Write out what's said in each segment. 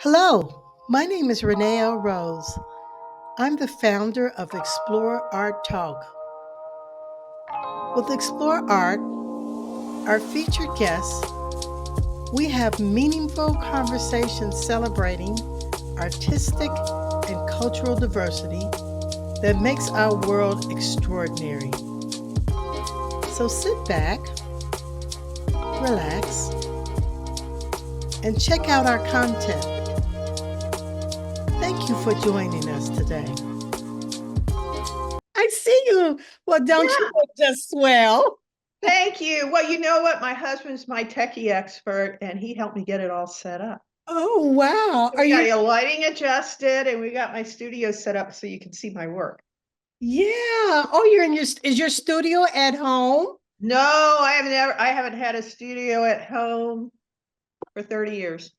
Hello, my name is Renee L. Rose. I'm the founder of Explore Art Talk. With Explore Art, our featured guests, we have meaningful conversations celebrating artistic and cultural diversity that makes our world extraordinary. So sit back, relax, and check out our content. Thank you for joining us today. I see you. Well, don't you look just swell? Thank you. Well, you know what? My husband's my techie expert, and he helped me get it all set up. Oh, wow. We got your lighting adjusted, and we got my studio set up so you can see my work. Yeah. Oh, is your studio at home? No, I haven't had a studio at home for 30 years.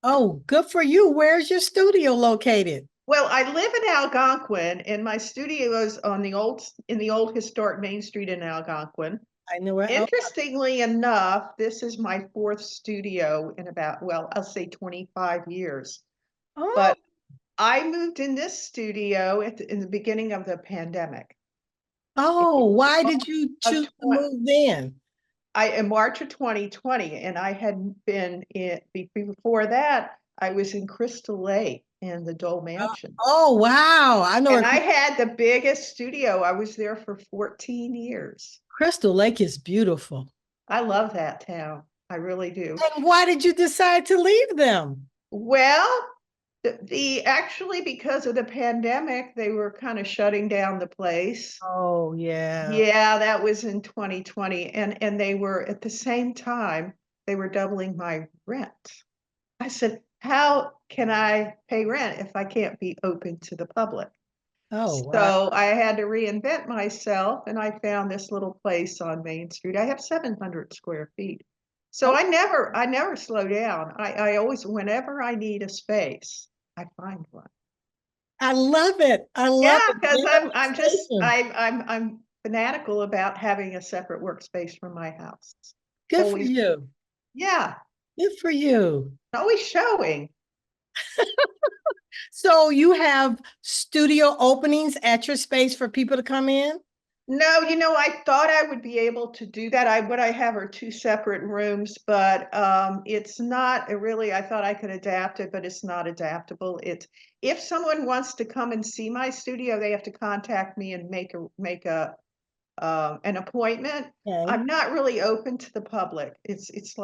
Oh, good for you. Where's your studio located? Well, I live in Algonquin, and my studio is in the old historic Main Street in Algonquin. I know where. Interestingly enough, this is my fourth studio in I'll say 25 years. Oh. But I moved in this studio in the beginning of the pandemic. Oh, why did you choose to move then? In March of 2020, and I had been before that, I was in Crystal Lake in the Dole Mansion. Oh, wow. I know. And I had the biggest studio. I was there for 14 years. Crystal Lake is beautiful. I love that town. I really do. And why did you decide to leave them? Well, actually because of the pandemic, they were kind of shutting down the place. Oh, yeah. Yeah, that was in 2020. And they were at the same time, they were doubling my rent. I said, how can I pay rent if I can't be open to the public? Oh, So wow. I had to reinvent myself, and I found this little place on Main Street. I have 700 square feet. So I never slow down. I always, whenever I need a space, I find one. I love it. I love it. Because I'm fanatical about having a separate workspace from my house. Good for you. Yeah. Good for you. Always showing. So you have studio openings at your space for people to come in? No, I thought I would be able to do that. What I have are two separate rooms, but it's not really, I thought I could adapt it, but it's not adaptable. If someone wants to come and see my studio, they have to contact me and make an appointment. Okay. I'm not really open to the public. It's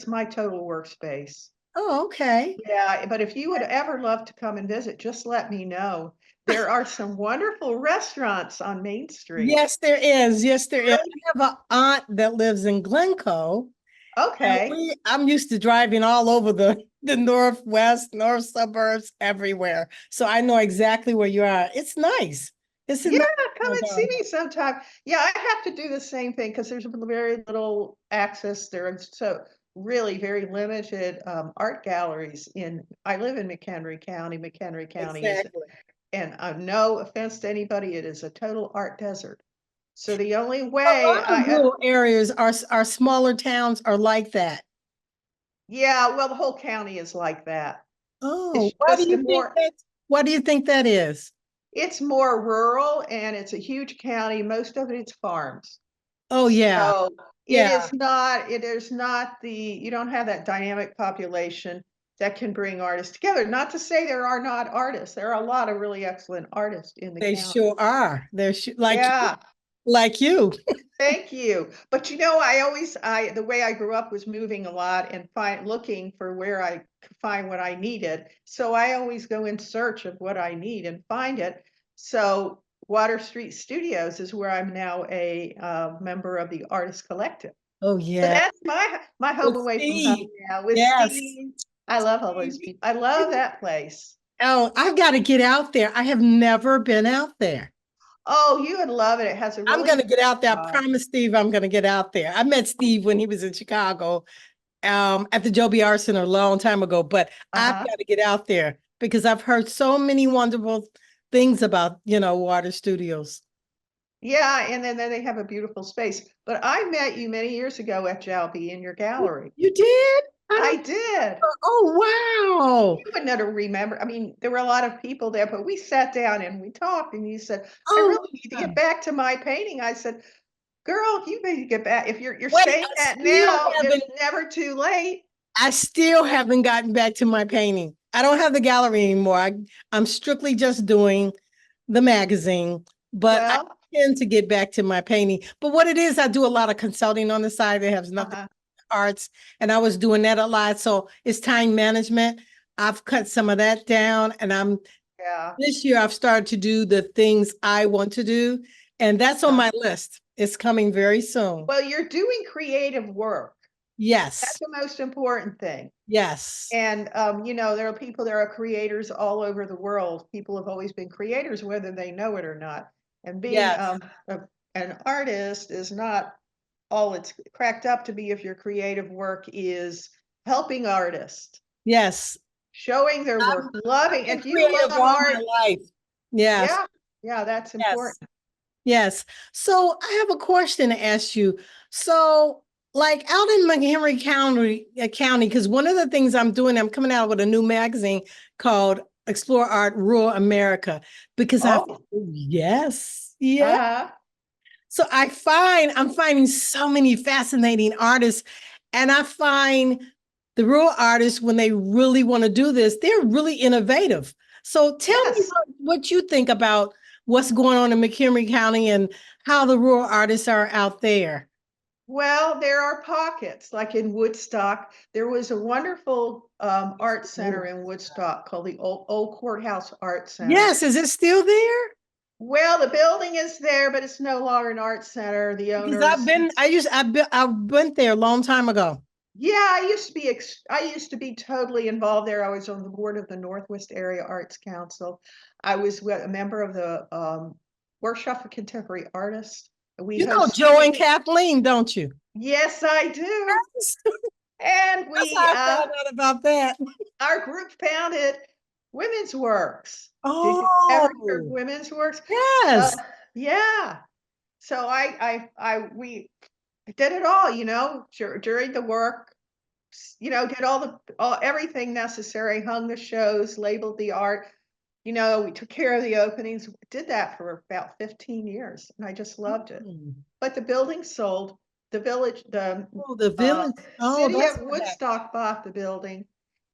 my total workspace. Oh, okay. Yeah, but if you would ever love to come and visit, just let me know. There are some wonderful restaurants on Main Street. Yes, there is. Yes, there is. I have an aunt that lives in Glencoe. Okay. I'm used to driving all over the north suburbs, everywhere. So I know exactly where you are. It's nice. Yeah, come and see me sometime. Yeah, I have to do the same thing because there's very little access there. And so really very limited art galleries I live in McHenry County. McHenry County is, and no offense to anybody, it is a total art desert. So the only way rural areas are smaller towns are like that. Yeah, well, the whole county is like that. Oh, why do you think that is? It's more rural and it's a huge county. Most of it's farms. Oh, yeah. So it is not you don't have that dynamic population that can bring artists together. Not to say there are not artists. There are a lot of really excellent artists in the county. They sure are. They're like you. Thank you. But the way I grew up was moving a lot and looking for where I could find what I needed. So I always go in search of what I need and find it. So Water Street Studios is where I'm now a member of the Artist Collective. Oh, yeah. So that's my home away from home now with Steve. I love all those people. I love that place. Oh, I've got to get out there. I have never been out there. Oh, you would love it. It has a really I'm going to get out there. I promise Steve I'm going to get out there. I met Steve when he was in Chicago at the Joe B. R. Center a long time ago, but I've got to get out there because I've heard so many wonderful things about, Water Studios. Yeah, and then they have a beautiful space. But I met you many years ago at Jalby in your gallery. You did? I did. Oh, Wow. You wouldn't have remember. I mean, there were a lot of people there, but we sat down and we talked, and you said, I Oh, really need to get back to my painting. I said, girl, you need to get back. If you're wait, saying that now, it's never too late. I still haven't gotten back to my painting. I don't have the gallery anymore. I'm strictly just doing the magazine, but I Well, tend to get back to my painting. But what it is, I do a lot of consulting on the side that has nothing uh-huh. arts, and I was doing that a lot. So it's time management. I've cut some of that down, and Yeah. this year I've started to do the things I want to do, and that's on my list. It's coming very soon. Well, you're doing creative work. That's Yes, the most important thing. yes, And there are creators all over the world. People have always been creators, whether they know it or not. And being yes, an artist is not all it's cracked up to be if your creative work is helping artists, yes. showing their work, I've loving. been If you creative love all art, my life. Yes, yeah, yeah, that's yes. important. Yes. So I have a question to ask you. So, like out in Montgomery County, because one of the things I'm doing, I'm coming out with a new magazine called Explore Art Rural America, because Oh, yes, yeah. uh-huh. So I'm finding so many fascinating artists, and I find the rural artists, when they really want to do this, they're really innovative. So tell me Yes. what you think about what's going on in McHenry County and how the rural artists are out there. Well, there are pockets, like in Woodstock. There was a wonderful art center in Woodstock called the Old Courthouse Art Center. Yes, is it still there? Well, the building is there, but it's no longer an art center. The Because owners, I've been there a long time ago. yeah, I used to be totally involved there. I was on the board of the Northwest Area Arts Council. I was a member of the Workshop for Contemporary Artists. We You know host, Joe and Kathleen, don't you? yes, I do. And That's how I found out about that. our group founded Women's Works. Did you ever hear of Oh, Women's Works? Uh, yes. yeah. So we did it all, during the work, did all everything necessary, hung the shows, labeled the art. We took care of the openings, did that for about 15 years, and I just loved it. Mm. But the building sold. The Oh, the uh, village. Oh, city that's of what happened. Woodstock bought the building,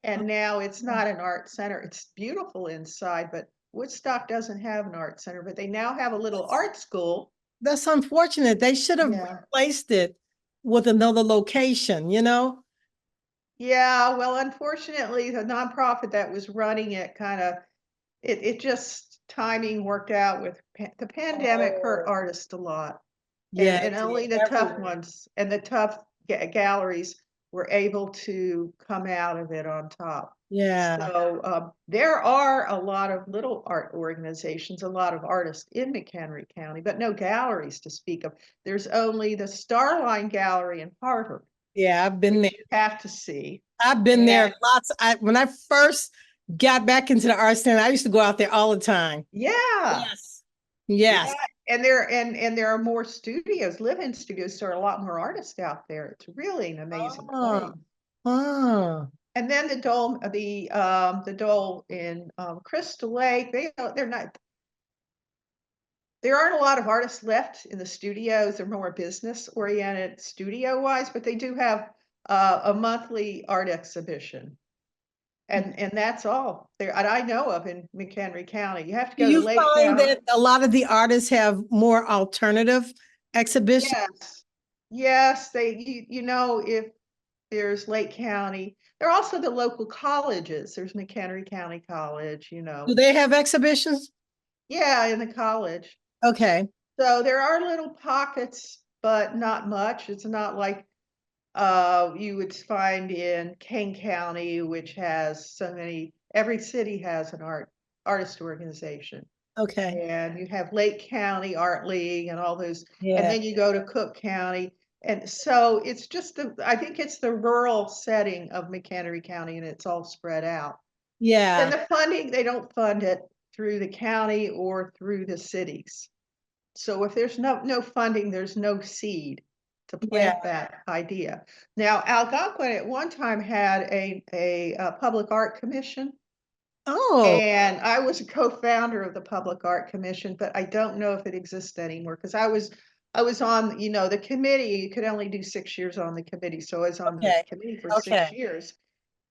and now it's not an art center. It's beautiful inside, but Woodstock doesn't have an art center, but they now have a little art school. That's unfortunate. They should have Yeah. replaced it with another location, you know? Yeah, well, unfortunately, the nonprofit that was running it it just timing worked out with the pandemic hurt Oh, artists a lot. And yeah, and it did only the tough everywhere. ones and the tough galleries were able to come out of it on top. Yeah, So there are a lot of little art organizations, a lot of artists in McHenry County, but no galleries to speak of. There's only the Starline Gallery in Harvard, yeah, I've been which there. you have to see. I've been there And lots. When I first got back into the art center, I used to go out there all the time. yeah, Yes. Yes. yeah, and there are more studios, live-in studios. So there are a lot more artists out there. It's really an amazing Oh, place. oh, And then the Dole in Crystal Lake, they're not. There aren't a lot of artists left in the studios. They're more business oriented studio wise, but they do have a monthly art exhibition, and that's all there and I know of in McHenry County. You have to do go to you Lake find County. that a lot of the artists have more alternative exhibitions? Yes, yes. If there's Lake County, there are also the local colleges. There's McHenry County College. Do they have exhibitions? Yeah, in the college. Okay. So there are little pockets, but not much. It's not like you would find in Kane County, which has so many, every city has an artist organization. Okay. And you have Lake County Art League and all those, and Yeah. then you go to Cook County. And so it's just I think it's the rural setting of McHenry County and it's all spread out. And Yeah. the funding, they don't fund it through the county or through the cities. So if there's no funding, there's no seed. to Yeah. plant that idea. Now, Algonquin at one time had a public art commission, Oh, and I was a co-founder of the Public Art Commission, but I don't know if it exists anymore because I was on, the committee. You could only do 6 years on the committee, so I was on the okay. committee for Okay. 6 years,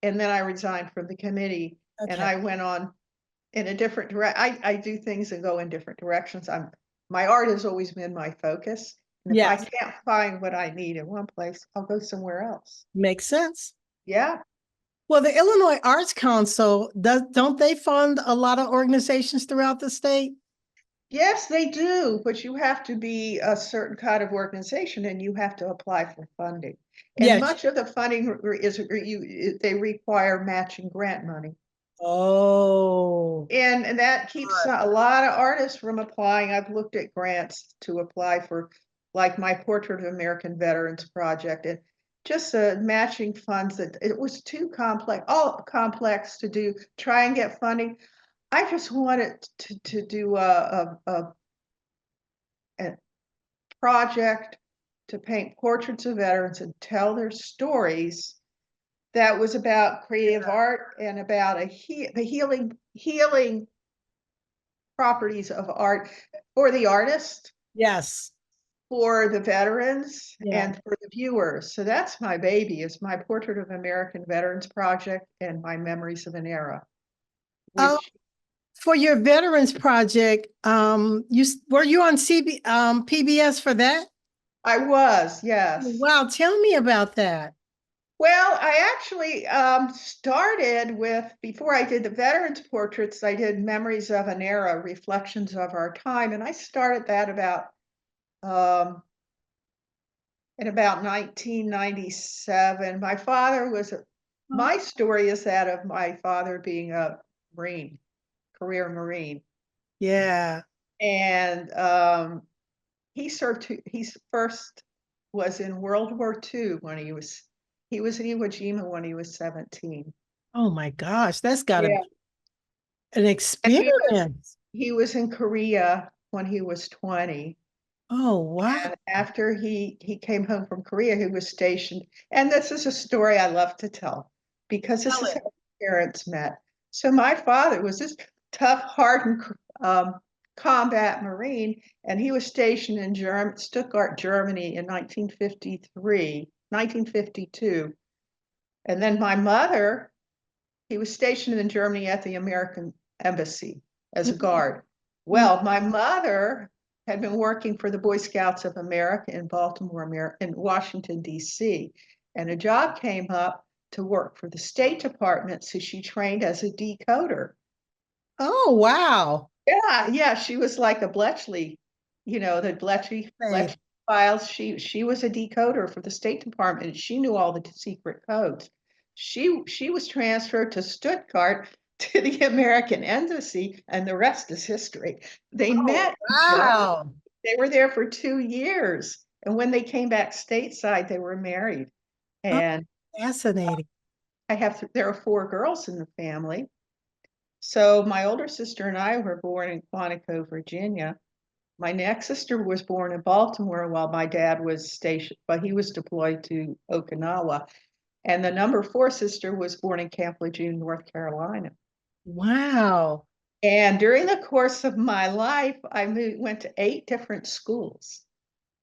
and then I resigned from the committee, and Okay. I went on in a different direct. I do things and go in different directions. My art has always been my focus, and if I Yes. can't find what I need in one place, I'll go somewhere else. Makes sense. Yeah. Well, the Illinois Arts Council, don't they fund a lot of organizations throughout the state? Yes, they do, but you have to be a certain kind of organization and you have to apply for funding. And Yes. much of the funding they require matching grant money. Oh, And that keeps a lot of artists from applying. I've looked at grants to apply for, like my Portrait of American Veterans project, and just matching funds that it was too complex, all complex to do, try and get funding. I just wanted to do a project to paint portraits of veterans and tell their stories that was about creative art and about the healing properties of art for the artist, yes. for the veterans, Yeah. and for the viewers. So that's my baby, is my Portrait of American Veterans project and my Memories of an Era, Oh, which for your veterans project, were you on PBS for that? I was, yes. Wow, tell me about that. Well, I actually started with, before I did the veterans portraits, I did Memories of an Era, Reflections of Our Time. And I started that um, in about 1997. My story is that of my father being a Marine, career Marine. Yeah. And he first was in World War II when he was in Iwo Jima when he was 17. Oh my gosh, that's got to Yeah. be an And experience. he was in Korea when he was 20. Oh, wow. And after he came home from Korea, he was stationed. And this is a story I love to tell because this Tell is it. how my parents met. So my father was this tough, hardened combat Marine, and he was stationed in Stuttgart, Germany in 1953, 1952. And then my mother, he was stationed in Germany at the American Embassy as a guard. Mhm. Well, my mother had been working for the Boy Scouts of America in in Washington, D.C., and a job came up to work for the State Department, so she trained as a decoder. Oh, wow. Yeah, yeah, she was like a Bletchley, the Fascinating. Bletchley files. She was a decoder for the State Department, and she knew all the secret codes. She was transferred to Stuttgart to the American Embassy, and the rest is history. They Oh, met in Germany. wow. They were there for 2 years, and when they came back stateside, they were married. Oh, And fascinating. there are 4 girls in the family. So my older sister and I were born in Quantico, Virginia. My next sister was born in Baltimore while my dad was stationed, but he was deployed to Okinawa. And the number 4 sister was born in Camp Lejeune, North Carolina. Wow. And during the course of my life, went to 8 different schools.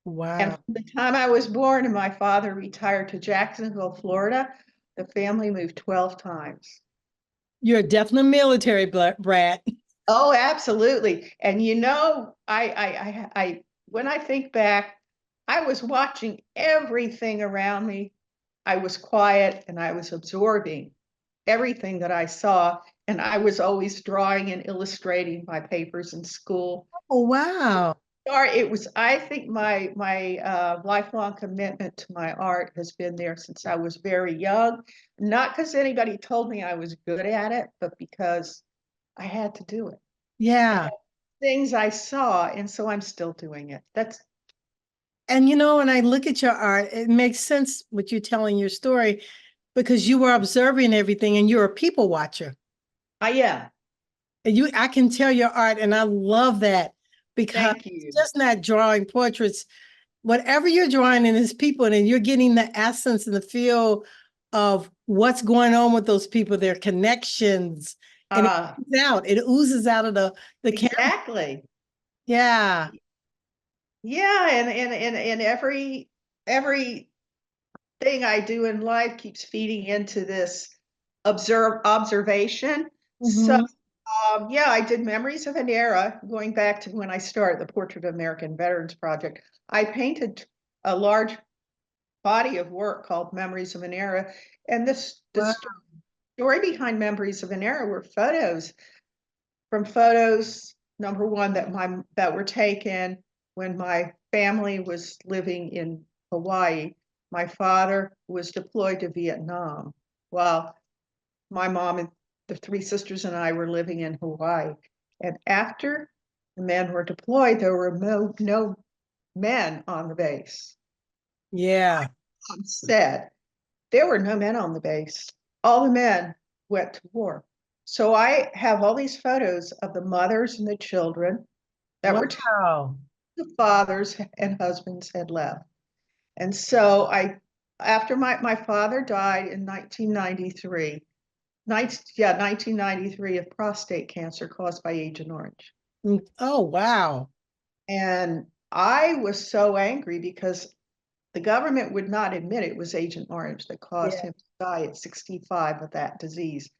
And Wow. from the time I was born and my father retired to Jacksonville, Florida, the family moved 12 times. You're definitely a military brat. Oh, absolutely. And when I think back, I was watching everything around me. I was quiet and I was absorbing everything that I saw. And I was always drawing and illustrating my papers in school. Oh, wow. I think my lifelong commitment to my art has been there since I was very young. Not because anybody told me I was good at it, but because I had to do it. Yeah. Things I saw, and so I'm still doing it. And when I look at your art, it makes sense what you're telling your story because you were observing everything and you're a people watcher. I am. And I can tell your art, and I love that because Thank it's you. just not drawing portraits. whatever you're drawing in is people, and you're getting the essence and the feel of what's going on with those people, their connections, and Uh, it oozes out of the camera. exactly. Yeah. Yeah, and every thing I do in life keeps feeding into this observation. So Mhm. yeah, I did Memories of an Era, going back to when I started the Portrait of American Veterans Project. I painted a large body of work called Memories of an Era, and the Wow. story behind Memories of an Era were photos, number one, that were taken when my family was living in Hawaii. My father was deployed to Vietnam while my mom and the three sisters and I were living in Hawaii. And after the men were deployed, there were no men on the base. Yeah. Mom said there were no men on the base. All the men went to war. So I have all these photos of the mothers and the children that were Wow. the fathers and husbands had left. And so after my father died in 1993, 1993 of prostate cancer caused by Agent Orange. Oh, wow. And I was so angry because the government would not admit it was Agent Orange that caused Yeah. him to die at 65 of that disease.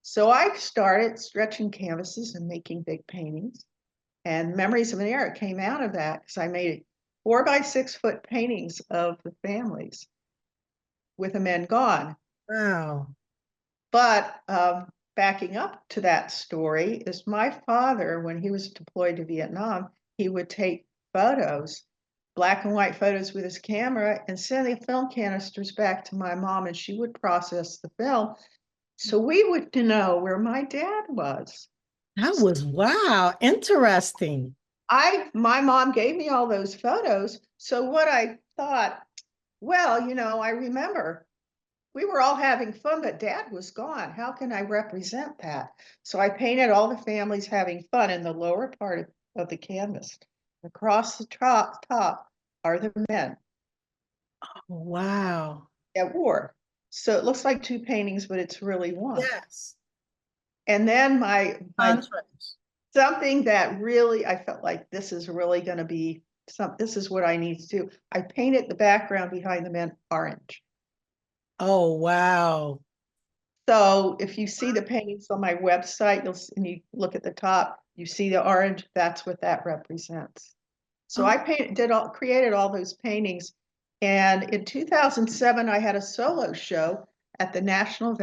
So I started stretching canvases and making big paintings. And Memories of an Era came out of that because I made 4 by 6 foot paintings of the families with the men gone. Wow. But backing up to that story is my father, when he was deployed to Vietnam, he would take photos, black and white photos with his camera, and send the film canisters back to my mom, and she would process the film. So we would know where my dad was. That was wow. Interesting. My mom gave me all those photos. So what I thought, well, I remember we were all having fun, but dad was gone. How can I represent that? So I painted all the families having fun in the lower part of the canvas. Across the top are the men Wow. at war. So it looks like two paintings, but it's really one. Yes. And then my Contrast. something that really I felt like this is really going to be this is what I need to do. I painted the background behind the men orange. Oh, wow. So if you see the paintings on my website, and you look at the top, you see the orange, that's what that represents. So Oh, created all those paintings. And in 2007, I had a solo show at the National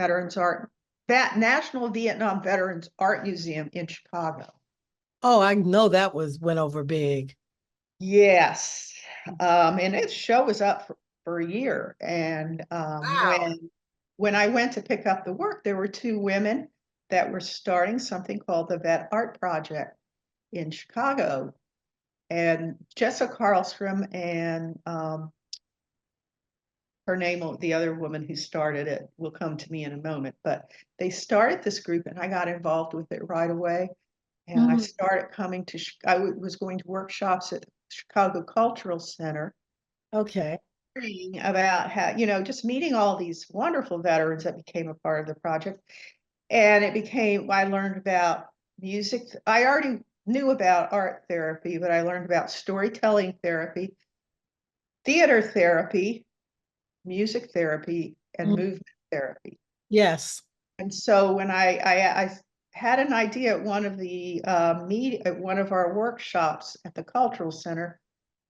Vietnam Veterans Art Museum in Chicago. oh, I know that went over big. Yes. And its show was up for a year. And Wow. when I went to pick up the work, there were two women that were starting something called the Vet Art Project in Chicago. And Jessica Carlstrom and her name, the other woman who started it, will come to me in a moment. But they started this group, and I got involved with it right away. And I Mm, started I was going to workshops at the Chicago Cultural Center okay. learning about how, just meeting all these wonderful veterans that became a part of the project. And I learned about music. I already knew about art therapy, but I learned about storytelling therapy, theater therapy, music therapy, and Mm, movement therapy. yes. And so when I had an idea at one of our workshops at the Cultural Center,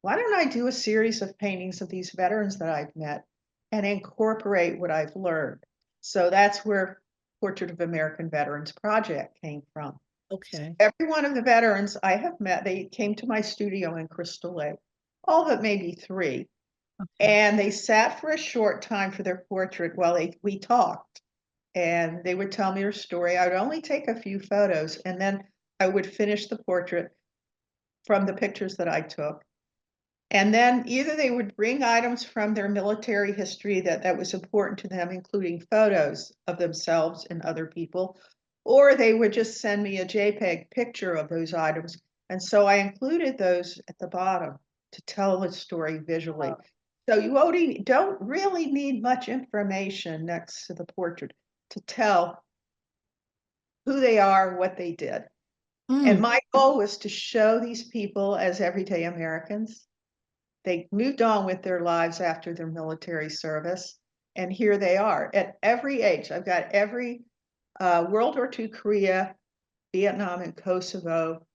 why don't I do a series of paintings of these veterans that I've met and incorporate what I've learned? So that's where Portrait of American Veterans Project came from. Okay. Every one of the veterans I have met, they came to my studio in Crystal Lake, all but maybe three. Okay. And they sat for a short time for their portrait while we talked. And they would tell me their story. I would only take a few photos, and then I would finish the portrait from the pictures that I took. And then either they would bring items from their military history that was important to them, including photos of themselves and other people, or they would just send me a JPEG picture of those items. And so I included those at the bottom. to tell the story visually. So you don't really need much information next to the portrait to tell who they are, what they did. And my goal was to show these people as everyday Americans. They moved on with their lives after their military service. And here they are at every age. I've got every World War II, Korea, Vietnam, and Kosovo,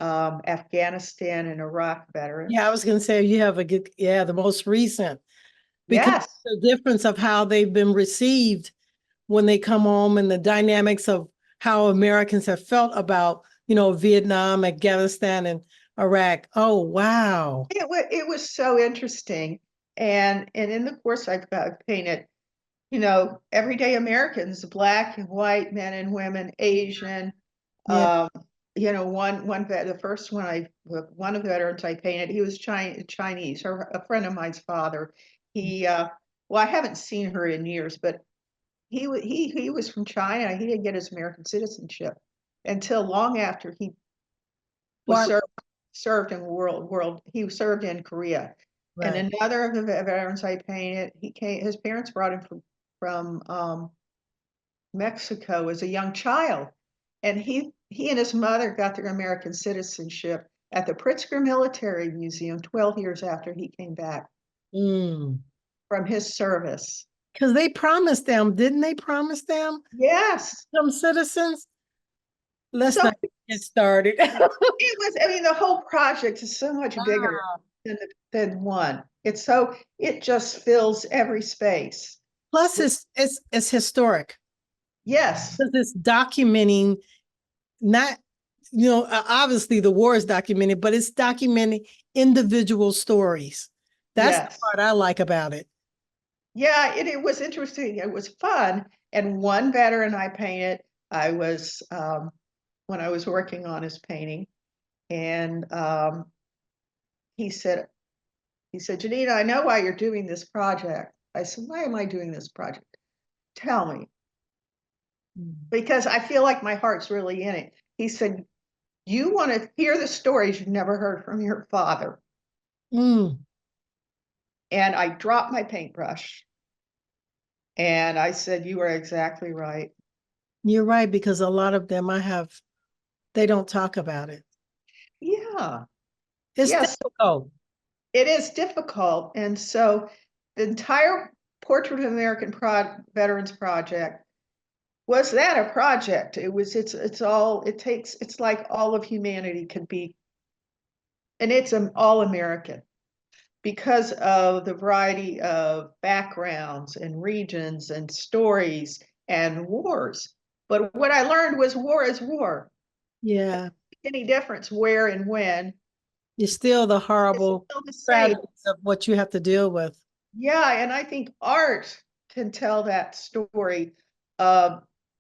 Afghanistan, and Iraq veterans. Yeah, I was going to say you have the most recent. Because yes, the difference of how they've been received when they come home and the dynamics of how Americans have felt about, Vietnam, Afghanistan, and Iraq. Oh, wow. It was so interesting. And in the course I've painted, everyday Americans, black and white, men and women, Asian. Yeah. The first one one of the veterans I painted, he was Chinese, a friend of mine's father. Well, I haven't seen her in years, but he was from China. He didn't get his American citizenship until long after he was served in he served in Korea. Right. And another of the veterans I painted, his parents brought him from Mexico as a young child. And he and his mother got their American citizenship at the Pritzker Military Museum 12 years after he came back from his service. Because they promised them, didn't they promise them? Yes. Some citizens? Let's not get started. The whole project is so much bigger than one. It just fills every space. Plus, it's historic. Yes. Because it's documenting not, obviously the war is documented, but it's documenting individual stories. That's the part I like about it. Yeah, it was interesting. It was fun. And one veteran I painted, I was when I was working on his painting, and he said, Jeanine, I know why you're doing this project. I said, why am I doing this project? Tell me. Because I feel like my heart's really in it. He said, you want to hear the stories you've never heard from your father. And I dropped my paintbrush and I said, you are exactly right. You're right, because a lot of them they don't talk about it. Yeah. It's difficult. It is difficult. And so the entire Portrait of American Veterans Project was that a project. It's like all of humanity can be, and it's all American because of the variety of backgrounds and regions and stories and wars. But what I learned was war is war. Yeah. Any difference where and when. It's still the horrible tragedies of what you have to deal with. Yeah, and I think art can tell that story,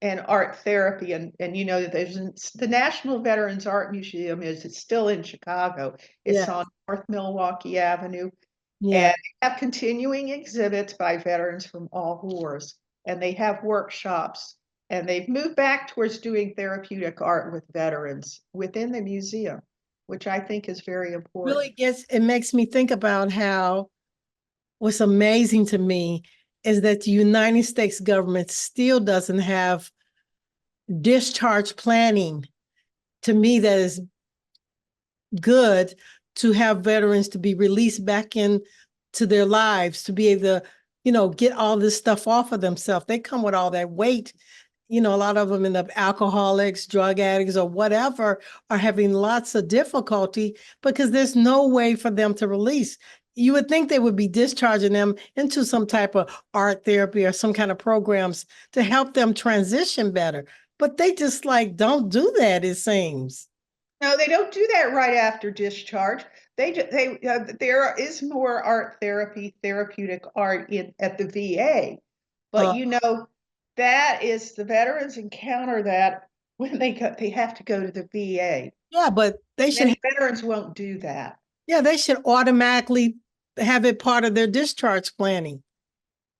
and art therapy. And there's the National Veterans Art Museum it's still in Chicago. It's on North Milwaukee Avenue. Yeah. And they have continuing exhibits by veterans from all wars. And they have workshops. And they've moved back towards doing therapeutic art with veterans within the museum, which I think is very important. It makes me think about how what's amazing to me is that the United States government still doesn't have discharge planning. To me, that is good to have veterans to be released back into their lives, to be able to, get all this stuff off of themselves. They come with all that weight. A lot of them end up alcoholics, drug addicts, or whatever, are having lots of difficulty because there's no way for them to release. You would think they would be discharging them into some type of art therapy or some kind of programs to help them transition better. But they just don't do that, it seems. No, they don't do that right after discharge. There is more art therapy, therapeutic art at the VA, but that is the veterans encounter that when they have to go to the VA. Yeah, but many veterans won't do that. Yeah, they should automatically have it part of their discharge planning.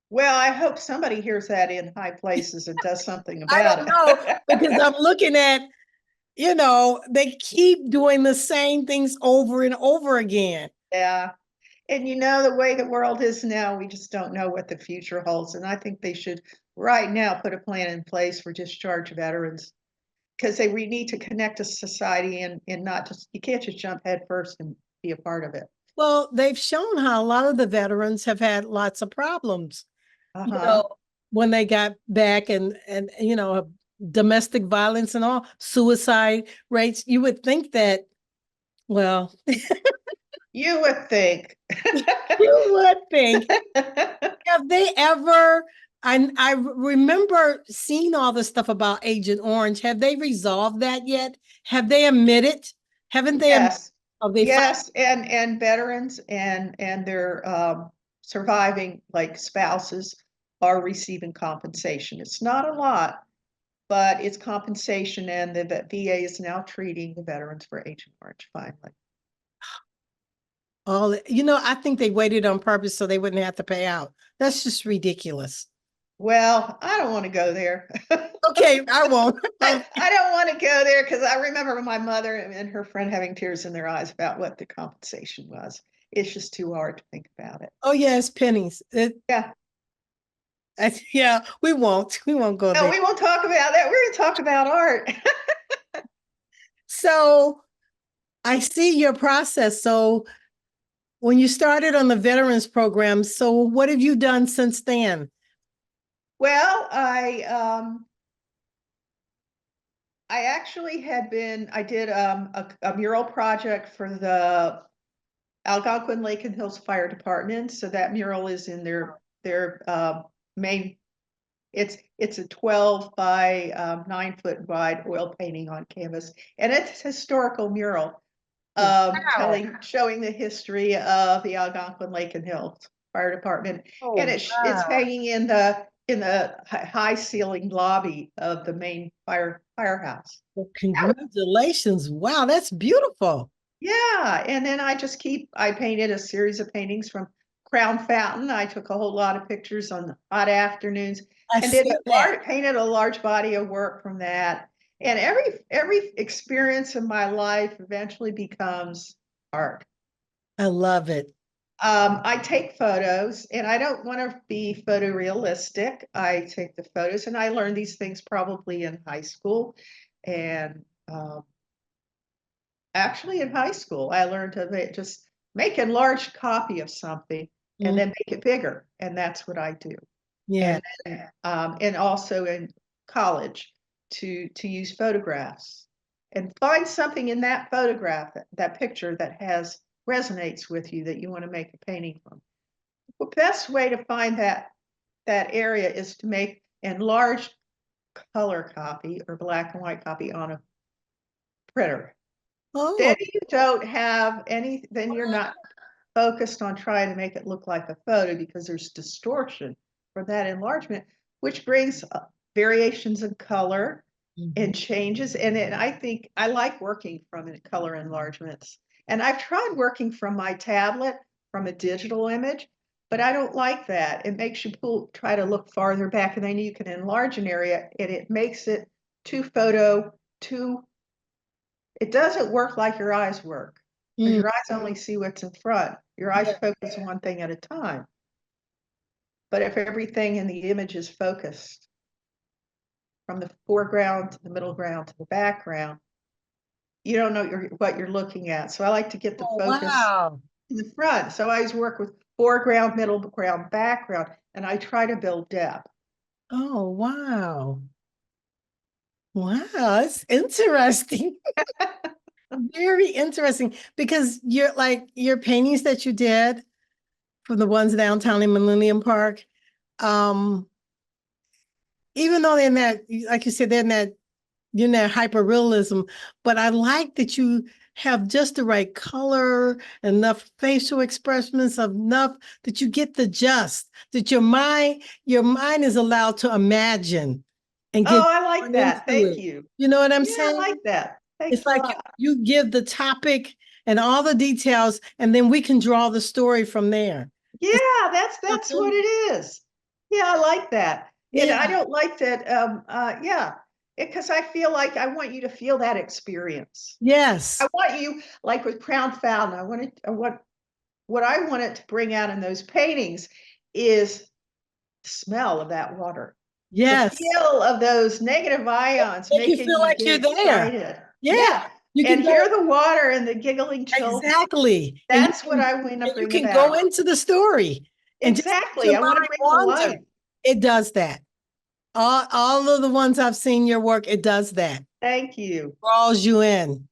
Well, I hope somebody hears that in high places and does something about it. I don't know, because I'm looking at, they keep doing the same things over and over again. Yeah. And the way the world is now, we just don't know what the future holds. And I think they should right now put a plan in place for discharge veterans because we need to connect to society and not just, you can't just jump head first and be a part of it. Well, they've shown how a lot of the veterans have had lots of problems, Uh-huh. when they got back and domestic violence and all, suicide rates. You would think that, well, You would think. you would think, have they ever, I remember seeing all this stuff about Agent Orange. Have they resolved that yet? Have they admitted? Haven't they? Yes. Have they Yes, and veterans and their surviving like spouses are receiving compensation. It's not a lot, but it's compensation, and the VA is now treating the veterans for Agent Orange finally. all, I think they waited on purpose so they wouldn't have to pay out. That's just ridiculous. Well, I don't want to go there. Okay, I won't. I don't want to go there because I remember my mother and her friend having tears in their eyes about what the compensation was. It's just too hard to think about it. Oh yes, pennies. Yeah. Yeah, we won't. We won't go No, there. we won't talk about that. We're going to talk about art. So I see your process. So when you started on the veterans program, so what have you done since then? Well, I actually I did a mural project for the Algonquin Lake and Hills Fire Department. So that mural is in their main. It's a 12 by 9 foot wide oil painting on canvas, and it's a historical mural Wow. showing the history of the Algonquin Lake and Hills Fire Department, and Oh, it's wow. hanging in the high ceiling lobby of the main firehouse. Well, congratulations. Wow, that's beautiful. Yeah, and then I painted a series of paintings from Crown Fountain. I took a whole lot of pictures on hot afternoons I and see that. painted a large body of work from that. And every experience in my life eventually becomes art. I love it. I take photos and I don't want to be photorealistic. I take the photos and I learned these things probably in high school. And actually in high school, I learned to just make a large copy of something and Mm, then make it bigger. And that's what I do. yeah. And also in college to use photographs and find something in that photograph, that picture that resonates with you that you want to make a painting from. The best way to find that area is to make enlarged color copy or black and white copy on a printer. Then Oh, you don't have then you're not focused on trying to make it look like a photo because there's distortion for that enlargement, which brings variations in color mhm. and changes. And I think I like working from color enlargements. And I've tried working from my tablet from a digital image, but I don't like that. It makes you try to look farther back, and then you can enlarge an area, and it makes it too photo, too it doesn't work like your eyes work because Mm, your eyes only see what's in front. Your eyes yeah. focus on one thing at a time. But if everything in the image is focused from the foreground to the middle ground to the background, you don't know what you're looking at. So I like to get the Oh, focus wow. in the front. So I always work with foreground, middle ground, background, and I try to build depth. Oh, wow. Wow, it's interesting. Very interesting because your paintings that you did from the ones downtown in Millennium Park, um, even though they're in that, like you said, they're in that, hyper realism, but I like that you have just the right color, enough facial expressions, enough that you get that your mind is allowed to imagine and Oh, get I like drawn that. into Thank it. you. You know what I'm Yeah, I saying? like that. Thanks It's a like lot. you give the topic and all the details, and then we can draw the story from there. It's Yeah, that's what it is. Yeah, I like that. And I yeah, don't like that, yeah, because I feel like I want you to feel that experience. I yes. want you, like with Crown Fountain, I want what I wanted to bring out in those paintings is the smell of that water. The Yes. feel of those negative ions Make you making feel you like you're get there. excited. Yeah. Yeah. You And can go hear the water and the giggling children. exactly. That's what I want to And you bring can go about. into the story and just let Exactly. your I want to mind bring the wander. light. It does that. All of the ones I've seen your work, it does that. Thank you. Draws you in.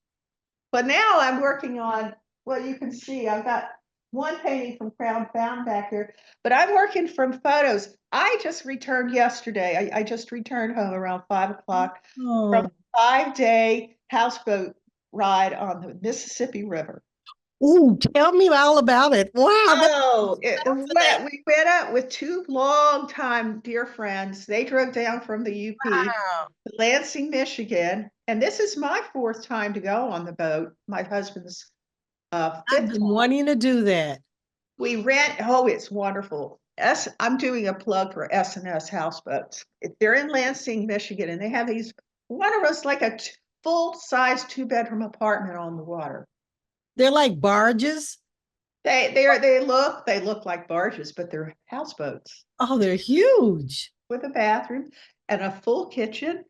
But now I'm working on, well, you can see I've got one painting from Crown Found back here, but I'm working from photos. I just returned yesterday. I just returned home around 5 o'clock from Oh. a 5-day houseboat ride on the Mississippi River. Ooh, tell me all about it. Wow, that's Oh, fascinating. we went up with two long-time dear friends. They drove down from the UP Wow. to Lansing, Michigan, and this is my fourth time to go on the boat. My husband's I've fifth been time. wanting to do that. We rent. Oh, it's wonderful. I'm doing a plug for S&S houseboats. They're in Lansing, Michigan, and they have these. One of us like a full-size two-bedroom apartment on the water. They're like barges. They look like barges, but they're houseboats Oh, they're huge. with a bathroom and a full kitchen.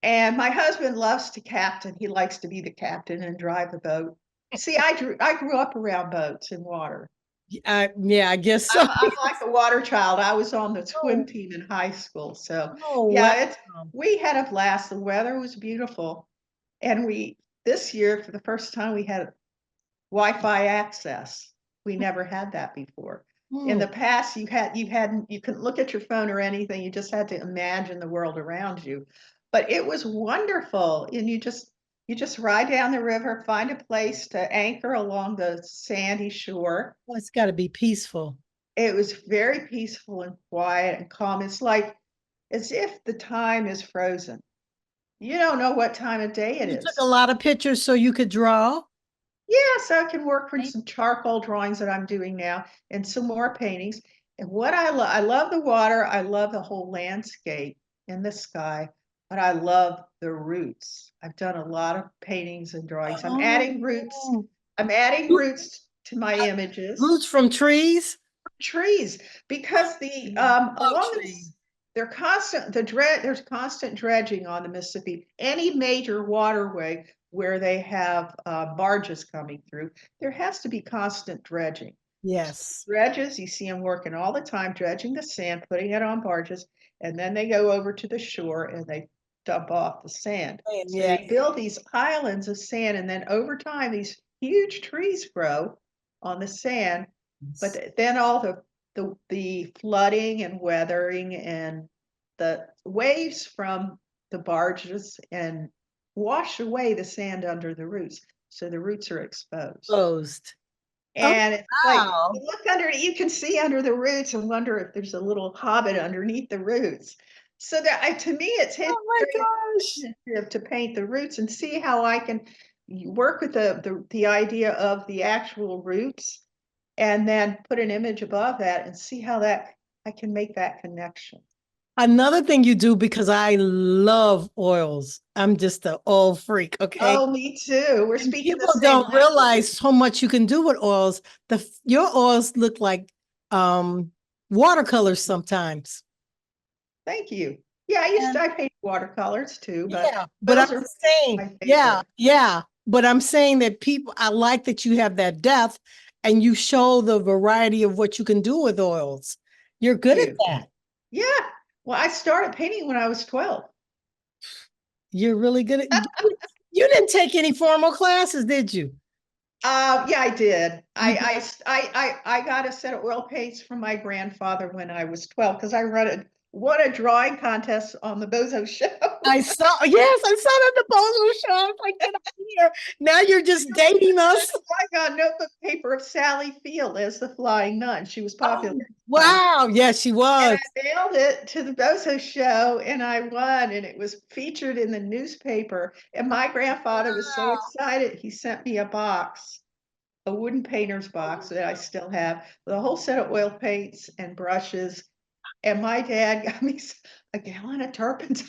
And my husband loves to captain. He likes to be the captain and drive the boat. See, I grew up around boats and water. Yeah, I guess so. I'm like a water child. I was on the swim Oh, team in high school. So oh wow. yeah, we had a blast. The weather was beautiful. And this year, for the first time, we had Wi-Fi access. We never had that before. In Hmm. the past, you couldn't look at your phone or anything. You just had to imagine the world around you. But it was wonderful. And you just ride down the river, find a place to anchor along the sandy shore. Well, it's got to be peaceful. It was very peaceful and quiet and calm. It's like as if the time is frozen. You don't know what time of day it You took a is. lot of pictures so you could draw. Yeah, so I can work from some charcoal drawings that I'm doing now and some more paintings. And what I love the water, I love the whole landscape in the sky, but I love the roots. I've done a lot of paintings and drawings. I'm adding roots. Oh, I'm adding Root- roots to my images. roots from trees. Trees, because the Love along trees. this there's constant dredging on the Mississippi. Any major waterway where they have barges coming through, there has to be constant dredging. Yes. Dredges, you see them working all the time, dredging the sand, putting it on barges, and then they go over to the shore and they dump off the sand. And So yeah. they build these islands of sand, and then over time, these huge trees grow on the sand. But then all the flooding and weathering and the waves from the barges and wash away the sand under the roots. So the roots are exposed. Closed. Oh, And it's like wow. you look under, you can see under the roots and wonder if there's a little hobbit underneath the roots. So to me, it's Oh my very gosh. imaginative to paint the roots and see how I can work with the idea of the actual roots and then put an image above that and see how that I can make that connection. Another thing you do, because I love oils. I'm just an oil freak, okay? Oh, me too. We're And speaking the people same don't language. realize how much you can do with oils. Your oils look like watercolors sometimes. Thank you. Yeah, I paint watercolors too, but Yeah, but I'm those are just saying, my yeah, favorite. yeah. But I'm saying that I like that you have that depth and you show the variety of what you can do with oils. You're good at You. that. Yeah. Well, I started painting when I was 12. You're really good at you didn't take any formal classes, did you? Yeah, I did. You did. I got a set of oil paints from my grandfather when I was 12 because I won a drawing contest on the Bozo Show. I saw, yes, I saw that at the Bozo show. I was like, get out of here. Now you're just dating us. I got notebook paper of Sally Field as the flying nun. She was popular Oh, at the time. wow. Yes, she And was. I mailed it to the Bozo Show and I won, and it was featured in the newspaper. And my grandfather was so Wow. excited, he sent me a wooden painter's box that I still have, with a whole set of oil paints and brushes. And my dad got me a gallon of turpentine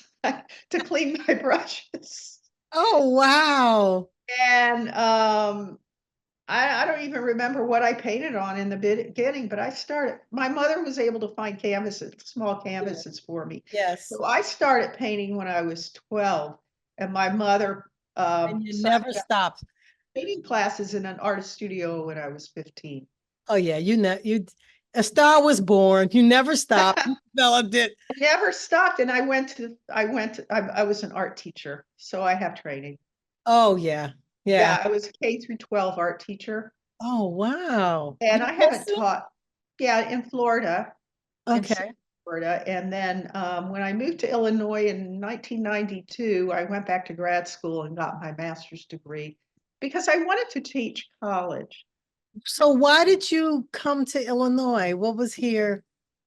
to clean my brushes. Oh, wow. And I don't even remember what I painted on in the beginning, but my mother was able to find canvases, small canvases for me. Yes. So I started painting when I was 12, and my mother And you signed never me up stopped. for painting classes in an artist studio when I was 15. Oh yeah, a star was born. You never stopped. You developed it. Never stopped, and I was an art teacher, so I have training. Oh yeah. Yeah. Yeah, I was a K through 12 art teacher, Oh wow. and You I haven't miss it? taught, yeah, in Florida, in South Okay. Florida. And then when I moved to Illinois in 1992, I went back to grad school and got my master's degree because I wanted to teach college. So why did you come to Illinois? What was here?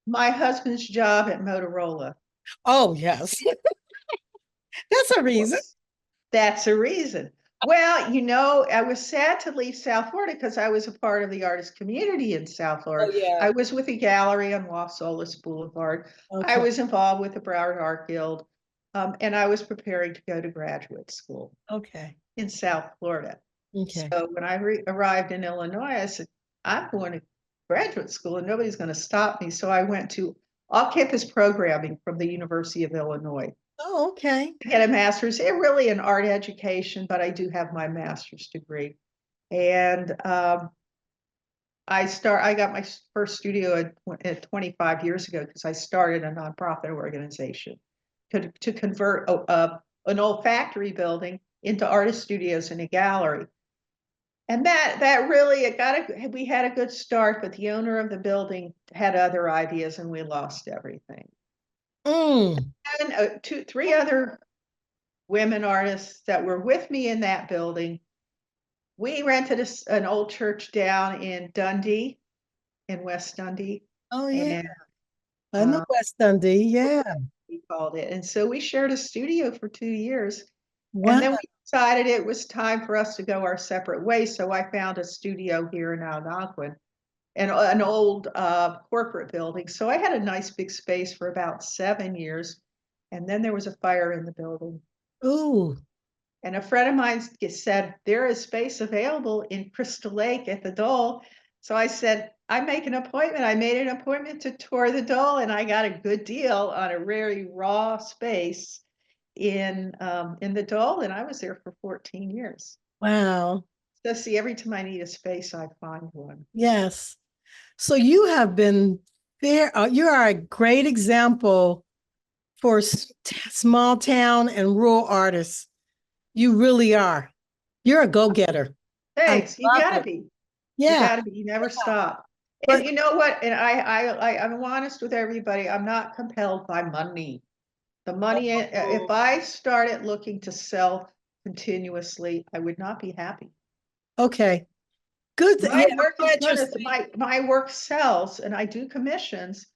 My husband's job at Motorola. Oh yes. That's a reason. That's a reason. Well, I was sad to leave South Florida because I was a part of the artist community in South Oh Florida. yeah. I was with a gallery on Los Olas Boulevard. I Okay. was involved with the Broward Art Guild, and I was preparing to go to graduate school Okay. in South Florida. Okay. So when I arrived in Illinois, I said, I'm going to graduate school and nobody's going to stop me. So I went to off-campus programming from the University of Illinois. Oh, okay. Get a master's in really in art education, but I do have my master's degree. And I got my first studio at 25 years ago because I started a nonprofit organization to convert an old factory building into artist studios and a gallery. And that really we had a good start, but the owner of the building had other ideas and we lost everything. Mm. And three other women artists that were with me in that building. We rented an old church down in Dundee, in West Dundee, Oh yeah. and I know West Dundee. Yeah. we called it. And so we shared a studio for 2 years. And Wow. then we decided it was time for us to go our separate ways. So I found a studio here in Algonquin, and an old corporate building. So I had a nice big space for about 7 years. And then there was a fire in the building. Ooh. And a friend of mine said, there is space available in Crystal Lake at the Dole. So I said, I make an appointment. I made an appointment to tour the Dole, and I got a good deal on a very raw space in the Dole, and I was there for 14 years. Wow. So see, every time I need a space, I find one. Yes. So you have been there. You are a great example for small town and rural artists. You really are. You're a go-getter. I Thanks. You love gotta it. be. You Yeah. gotta be. You never stop. And But you know what? And I'm honest with everybody. I'm not compelled by money. The money, if oh, I started looking to sell continuously, I would not be happy. okay. Good. Yeah, My I'm work is glad you're good as saying. my work sells and I do commissions,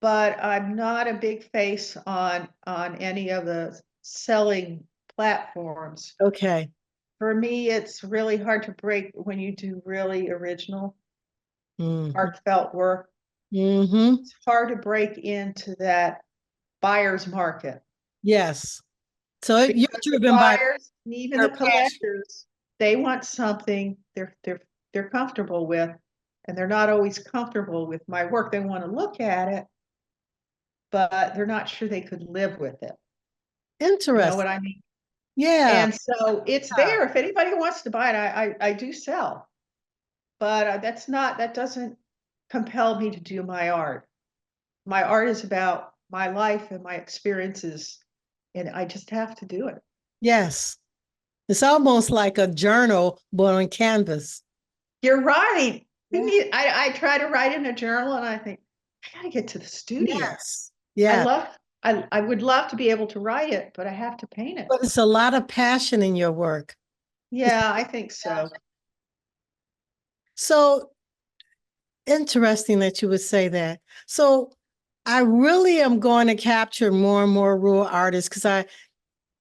but I'm not a big face on any of the selling platforms. Okay. For me, it's really hard to break when you do really original, Mm-hmm. heartfelt work. Mm-hmm. It's hard to break into that buyer's market. Yes. So you're Because the driven by buyers and even your the passion. collectors, they want something they're comfortable with, and they're not always comfortable with my work. They want to look at it, but they're not sure they could live with it. You know what Interesting. I mean? Yeah. And so it's there. If anybody wants to buy it, I do sell, but that doesn't compel me to do my art. My art is about my life and my experiences, and I just have to do it. Yes. It's almost like a journal, but on canvas. You're right. Yeah. I try to write in a journal and I think, I gotta get to the studio. Yes. I Yeah. love, I would love to be able to write it, but I have to paint it. But it's a lot of passion in your work. It's Yeah, I think so. so interesting that you would say that. So I really am going to capture more and more rural artists because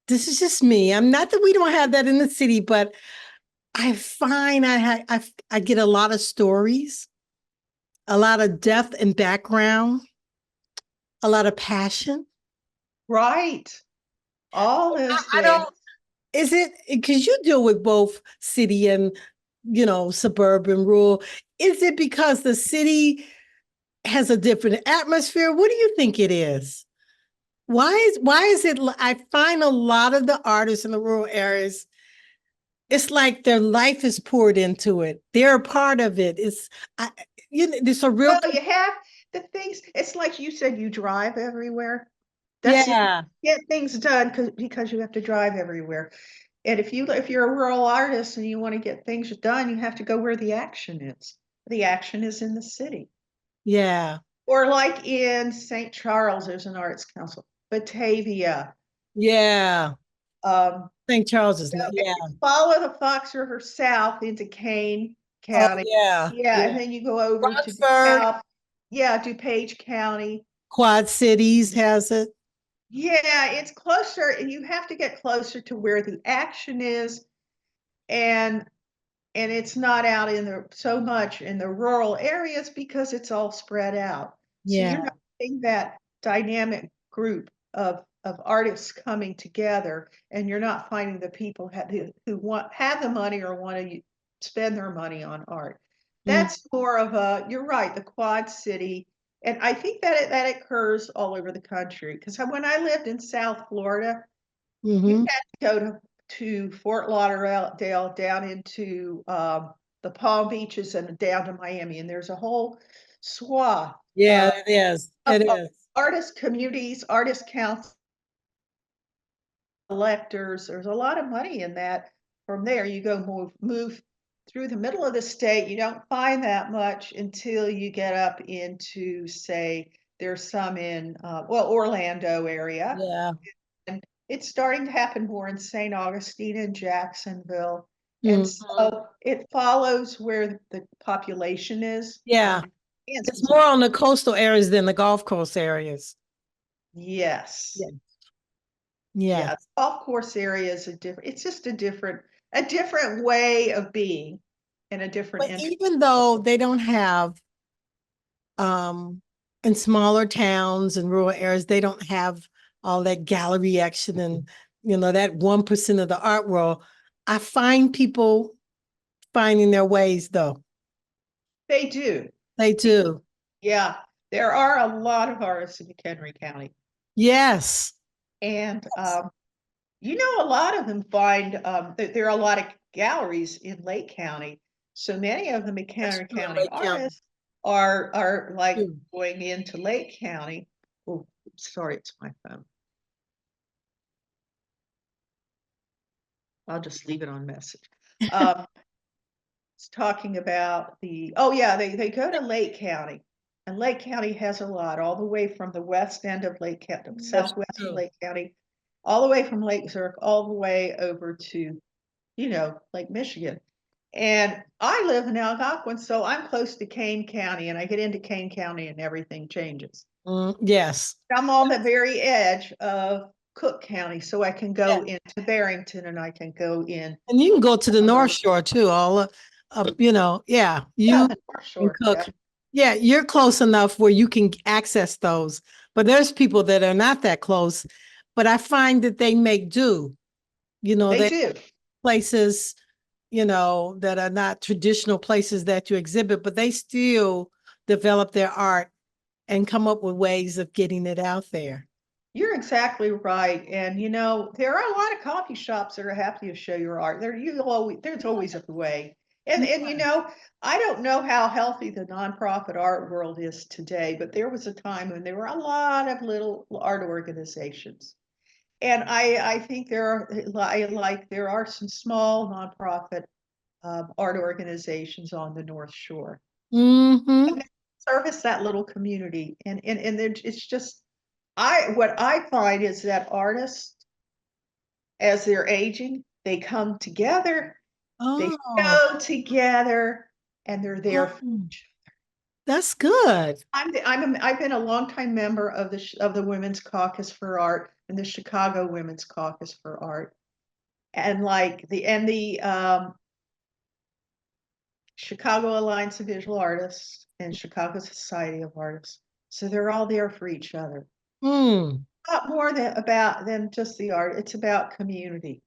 this is just me. I'm not that we don't have that in the city, but I find I get a lot of stories, a lot of depth and background, a lot of passion. Right. All those I don't, things. is it because you deal with both city and suburban, rural? Is it because the city has a different atmosphere? What do you think it is? Why is it I find a lot of the artists in the rural areas, it's like their life is poured into it. They're a part of it. It's a real. Well, you have the things. It's like you said, you drive everywhere. That's it. Yeah. Get things done because you have to drive everywhere. And if you're a rural artist and you want to get things done, you have to go where the action is. The action is in the city. Yeah. Or like in St. Charles, there's an arts council. Batavia. Yeah. Um, St. Charles is so not. if Yeah. you follow the Fox River south into Kane Oh County, yeah. yeah, and Yeah. then you go over to Rockford, DeKalb, yeah, DuPage County. Quad Cities has it. Yeah, it's closer, and you have to get closer to where the action is, and it's not out in the so much in the rural areas because it's all spread out. So you're Yeah. not getting that dynamic group of artists coming together, and you're not finding the people who want have the money or want to spend their money on art. Mm-hmm. That's more of a, you're right, the Quad City, and I think that occurs all over the country. Because when I lived in South Florida, you Mm-hmm. had to go to Fort Lauderdale, down into the Palm Beaches and down to Miami, and there's a whole swath Yeah, it is. It of is. artist communities, artist council electors. There's a lot of money in that. From there, you go move through the middle of the state. You don't find that much until you get up into, say, there's some in Orlando area. Yeah. And it's starting to happen more in St. Augustine and Jacksonville. And Mm-hmm. so it follows where the population is. Yeah. It's Kansas. more on the coastal areas than the Gulf Coast areas. Yes. Yeah. Yeah. Yeah. Golf course area is it's just a different way of being and a different But interest. even though they don't have um in smaller towns and rural areas, they don't have all that gallery action and that 1% of the art world. I find people finding their ways though. They do. They do. Yeah. There are a lot of artists in McHenry County. Yes. And a lot of them find there are a lot of galleries in Lake County. So many of the That's McHenry true in County Lake County artists are like too. going into Lake County. Oh, sorry, it's my phone. I'll just leave it on message. Um, it's talking about oh yeah, they go to Lake County. And Lake County has a lot, all the way from the west end of Lake County, That's southwest of true. Lake County, all the way from Lake Zurich, all the way over to, Lake Michigan. And I live in Algonquin, so I'm close to Kane County, and I get into Kane County and everything changes. Yes. I'm on the very edge of Cook County, so I can Yeah. go into Barrington and I can go in. And you can go to the North Shore too. Yeah, Yeah, you the North and Shore. Yeah, Cook. Yeah, you're close enough where you can access those. But there's people that are not that close. But I find that they make do. they They do. places, that are not traditional places that you exhibit, but they still develop their art and come up with ways of getting it out there. You're exactly right. And there are a lot of coffee shops that are happy to show your art. There's always a way. And I don't know how healthy the nonprofit art world is today, but there was a time when there were a lot of little art organizations. And I think there are some small nonprofit art organizations on the North Shore. Mm-hmm. And they service that little community. It's just, what I find is that artists, as they're aging, they come together, they Oh, go together, and they're there. oh, that's good. I've been a longtime member of the Women's Caucus for Art and the Chicago Women's Caucus for Art, and like the Chicago Alliance of Visual Artists and Chicago Society of Artists. So they're all there for each other. Hmm. Not more than just the art. It's about community.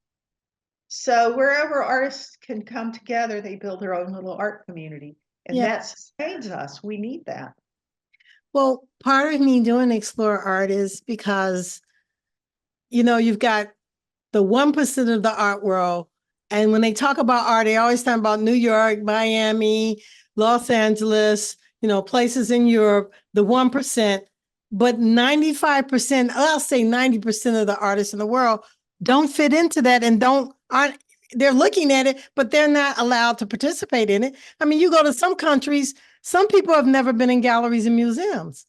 So wherever artists can come together, they build their own little art community. And Yeah. that sustains us. We need that. Well, part of me doing Explore Art is because, you've got the 1% of the art world. And when they talk about art, they always talk about New York, Miami, Los Angeles, places in Europe, the 1%. But 95%, I'll say 90% of the artists in the world don't fit into that and aren't they're looking at it, but they're not allowed to participate in it. I mean, you go to some countries, some people have never been in galleries and museums.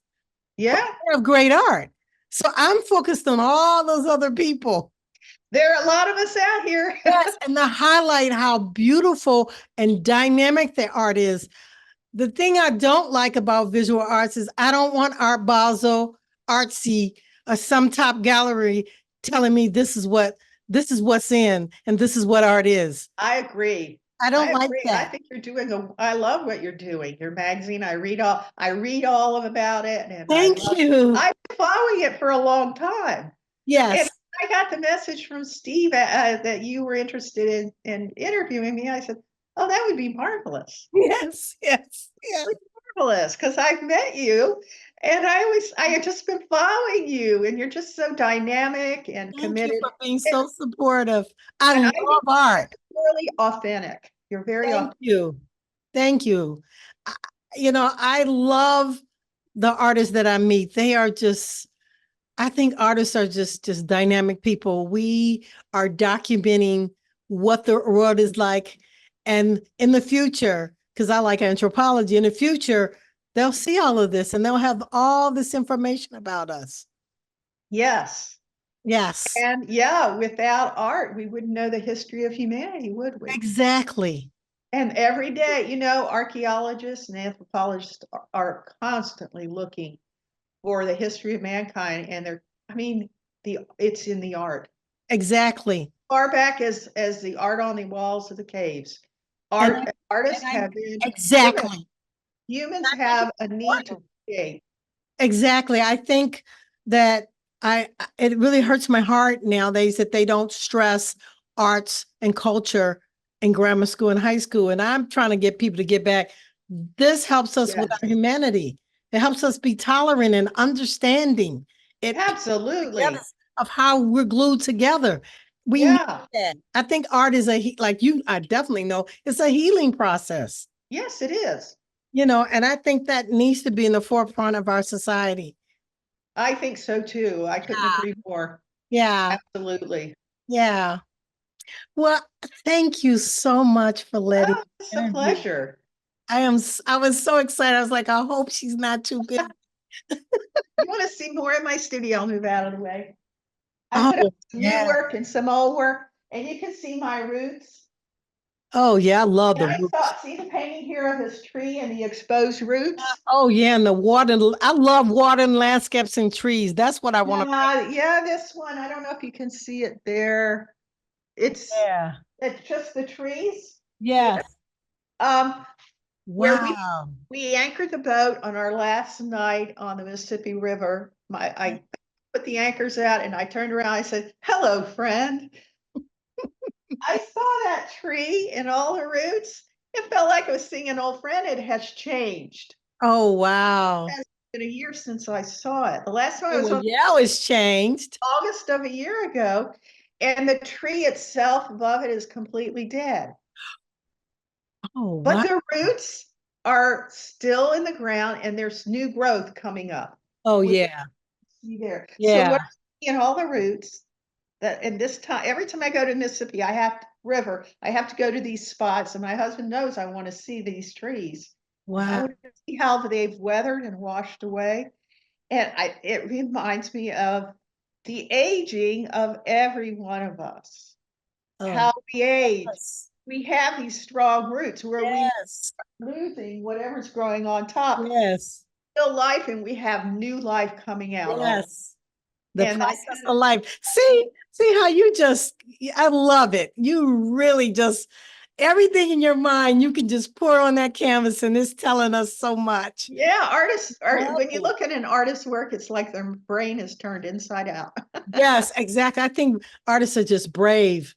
Yeah. Of great art. So I'm focused on all those other people. There are a lot of us out here. Yes, and to highlight how beautiful and dynamic the art is. The thing I don't like about visual arts is I don't want Art Basel, artsy, or some top gallery telling me this is what's in and this is what art is. I agree. I don't like agree. I that. think you're doing I love what you're doing. Your magazine, I read all of about it, and Thank you. I've been following it for a long time. And Yes. I got the message from Steve that you were interested in interviewing me. I said, "Oh, that would be marvelous." Yes. Yes. Yes. Marvelous, because I've met you, and I have just been following you, and you're just so dynamic and Thank you committed. for being so supportive. I And I love think art. you're really authentic. You're very Thank authentic. you. Thank you. I, I love the artists that I meet. I think artists are just dynamic people. We are documenting what the world is like. And in the future, because I like anthropology, in the future, they'll see all of this and they'll have all this information about us. Yes. Yes, And yeah, without art, we wouldn't know the history of humanity, would we? exactly. And every day, archaeologists and anthropologists are constantly looking for the history of mankind, and it's in the art. Exactly. Far back as the art on the walls of the caves. And I, Artists and I have been exactly. humans I think have it's a need to important. create. Exactly. I think that it really hurts my heart nowadays that they don't stress arts and culture in grammar school and high school. And I'm trying to get people to get back. This helps us with Yes, our humanity. It helps us be tolerant and understanding. It together absolutely. of how we're glued together. We need Yeah. that. I think art is like I definitely know it's a healing process. Yes, it is. And I think that needs to be in the forefront of our society. I think so too. I couldn't agree more. Yeah, Absolutely. yeah. Well, thank you so much for letting Oh, me it's a interview. pleasure. I was so excited. I was like, I hope she's not too busy. You want to see more of my studio? I'll move out of the way. I put up Oh, some new yeah. work and some old work, and you can see my roots. Oh, yeah. I love And the roots. see the painting here of this tree and the exposed roots? Oh, yeah. And the water. I love water and landscapes and trees. That's what I want to paint. Yeah, this one, I don't know if you can see it there. It's Yeah. it's just the trees here. Yes. Um, where Wow. we anchored the boat on our last night on the Mississippi River. I put the anchors out and I turned around. I said, "Hello, friend." I saw that tree and all the roots. It felt like I was seeing an old friend. It has changed. Oh, wow. It's been a year since I saw it. The last time I Oh, was well, on yeah, it's changed. August of a year ago, and the tree itself above it is completely dead. Oh, But wow. the roots are still in the ground and there's new growth coming up. Oh, Which yeah. you see there. So Yeah. what I see in all the roots that and this time every time I go to Mississippi, I have to go to these spots, and my husband knows I want to see these trees. And I Wow. want to see how they've weathered and washed away. And it reminds me of the aging of every one of us. Oh, How we age. yes. We have these strong roots where we Yes. losing whatever's growing on top. Yes. Still life, and we have new life coming out all. Yes. The And I process of life. See how I love it. You really just, everything in your mind, you can just pour on that canvas and it's telling us so much. yeah, artists are Love when you it. look at an artist's work, it's like their brain is turned inside out. Yes, exactly. I think artists are just brave.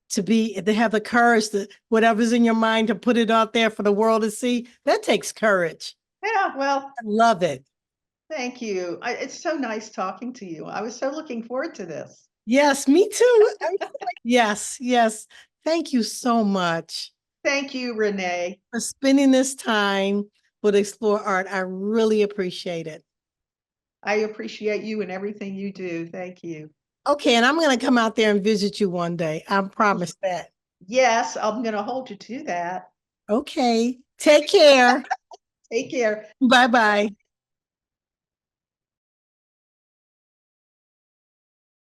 to have the courage to whatever's in your mind to put it out there for the world to see. That takes courage. Yeah, well, I love it. thank you. It's so nice talking to you. I was so looking forward to this. Yes, me too. Yes, yes. Thank you so much Thank you, Renee. for spending this time with Explore Art. I really appreciate it. I appreciate you and everything you do. Thank you. Okay, and I'm going to come out there and visit you one day. I promise that. Yes, I'm going to hold you to that. Okay, take care. Take care. Bye-bye.